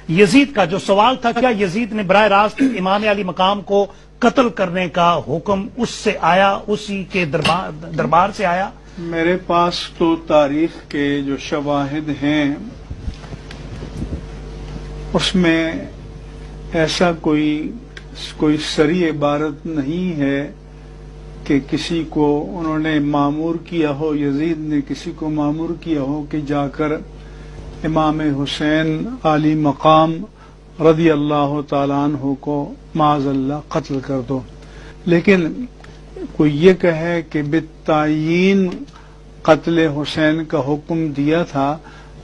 یزید کا جو سوال تھا کیا یزید نے براہ راست امام علی مقام کو قتل کرنے کا حکم اس سے آیا، اسی کے دربار سے آیا؟ میرے پاس تو تاریخ کے جو شواہد ہیں اس میں ایسا کوئی صریح عبارت نہیں ہے کہ کسی کو انہوں نے معمور کیا ہو، یزید نے کسی کو معمور کیا ہو کہ جا کر امام حسین علی مقام رضی اللہ تعالیٰ عنہ کو معاذ اللہ قتل کر دو. لیکن کوئی یہ کہے کہ بالتعیین قتل حسین کا حکم دیا تھا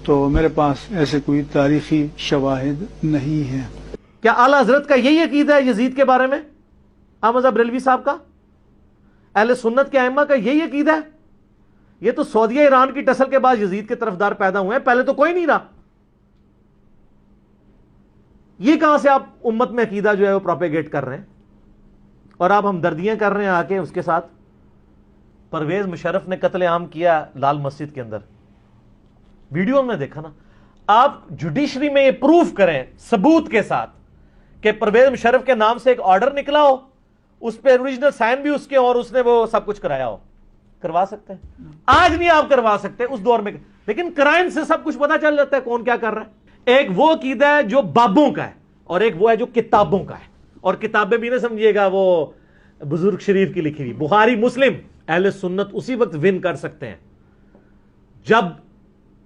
تو میرے پاس ایسے کوئی تاریخی شواہد نہیں ہے. کیا اعلیٰ حضرت کا یہی عقیدہ ہے یزید کے بارے میں؟ احمد بریلوی صاحب کا، اہل سنت کے ائمہ کا یہی عقیدہ ہے؟ یہ تو سعودیہ ایران کی ٹسل کے بعد یزید کے طرفدار پیدا ہوئے ہیں، پہلے تو کوئی نہیں رہا. یہ کہاں سے آپ امت میں عقیدہ جو ہے وہ پروپیگیٹ کر رہے ہیں اور آپ ہمدردیاں کر رہے ہیں آ کے اس کے ساتھ؟ پرویز مشرف نے قتل عام کیا لال مسجد کے اندر، ویڈیو میں دیکھا نا. آپ جوڈیشری میں یہ پروف کریں ثبوت کے ساتھ کہ پرویز مشرف کے نام سے ایک آرڈر نکلا ہو، اس پہ اوریجنل سائن بھی اس کے، اور اس نے وہ سب کچھ کرایا ہو. کروا سکتے ہیں؟ آج نہیں آپ کروا سکتے، اس دور میں. لیکن کرائم سے سب کچھ پتا چل جاتا ہے کون کیا کر رہا ہے. ایک وہ عقیدہ ہے جو بابوں کا ہے اور ایک وہ ہے جو کتابوں کا ہے. اور کتابیں بھی نہ سمجھیے گا وہ بزرگ شریف کی لکھی ہوئی. بخاری مسلم اہل سنت اسی وقت ون کر سکتے ہیں جب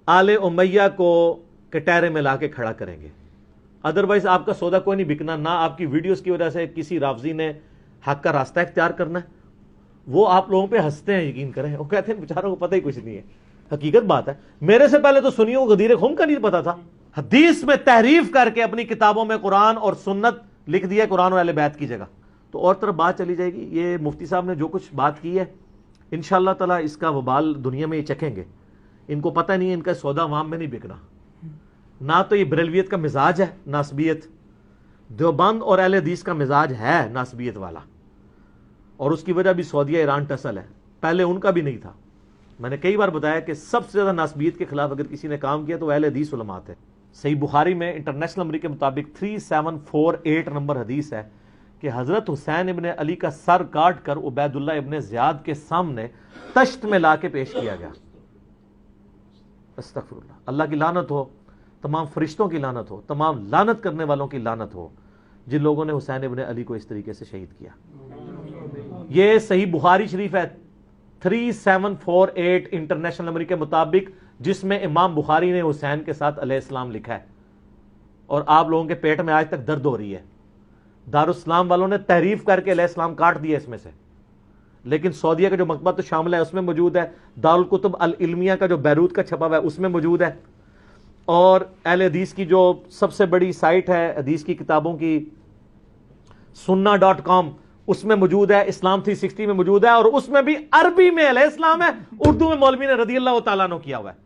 آل امیہ کو کٹہرے میں لا کے کھڑا کریں گے. ادروائز آپ کا سودا کوئی نہیں بکنا. نہ آپ کی ویڈیوز کی وجہ سے کسی رافضی نے حق کا راستہ اختیار کرنا ہے. وہ آپ لوگوں پہ ہنستے ہیں، یقین کریں. وہ کہتے ہیں بیچاروں کو پتہ ہی کچھ نہیں ہے. حقیقت بات ہے. میرے سے پہلے تو سنیوں کو غدیر خم کا نہیں پتا تھا. حدیث میں تحریف کر کے اپنی کتابوں میں قرآن اور سنت لکھ دیا، قرآن اور اہل بیت کی جگہ. تو اور طرف بات چلی جائے گی. یہ مفتی صاحب نے جو کچھ بات کی ہے انشاءاللہ تعالی اس کا وبال دنیا میں یہ چکھیں گے. ان کو پتہ نہیں ہے ان کا سودا عوام میں نہیں بکنا. نہ تو یہ بریلویت کا مزاج ہے ناسبیت، دیوبند اور اہل حدیث کا مزاج ہے ناسبیت والا، اور اس کی وجہ بھی سعودیہ ایران ٹسل ہے. پہلے ان کا بھی نہیں تھا. میں نے کئی بار بتایا کہ سب سے زیادہ ناسبیت کے خلاف اگر کسی نے کام کیا تو اہل حدیث علماء تھے. صحیح بخاری میں انٹرنیشنل نمبر کے مطابق 3748 نمبر حدیث ہے کہ حضرت حسین ابن علی کا سر کاٹ کر عبید اللہ ابن زیاد کے سامنے تشت میں لا کے پیش کیا گیا. استغفر اللہ. اللہ کی لعنت ہو، تمام فرشتوں کی لعنت ہو، تمام لعنت کرنے والوں کی لعنت ہو جن لوگوں نے حسین ابن علی کو اس طریقے سے شہید کیا. یہ صحیح بخاری شریف ہے 3748 انٹرنیشنل نمبر کے مطابق، جس میں امام بخاری نے حسین کے ساتھ علیہ السلام لکھا ہے. اور آپ لوگوں کے پیٹ میں آج تک درد ہو رہی ہے. دارالاسلام والوں نے تحریف کر کے علیہ السلام کاٹ دیا اس میں سے. لیکن سعودیہ کا جو مکتبہ تو شامل ہے اس میں موجود ہے. دارالکتب العلمیہ کا جو بیروت کا چھپا ہوا ہے اس میں موجود ہے. اور اہل حدیث کی جو سب سے بڑی سائٹ ہے حدیث کی کتابوں کی sunna.com اس میں موجود ہے. اسلام 360 میں موجود ہے، اور اس میں بھی عربی میں علیہ السلام ہے، اردو میں مولوی نے رضی اللہ تعالیٰ عنہ کیا ہوا ہے.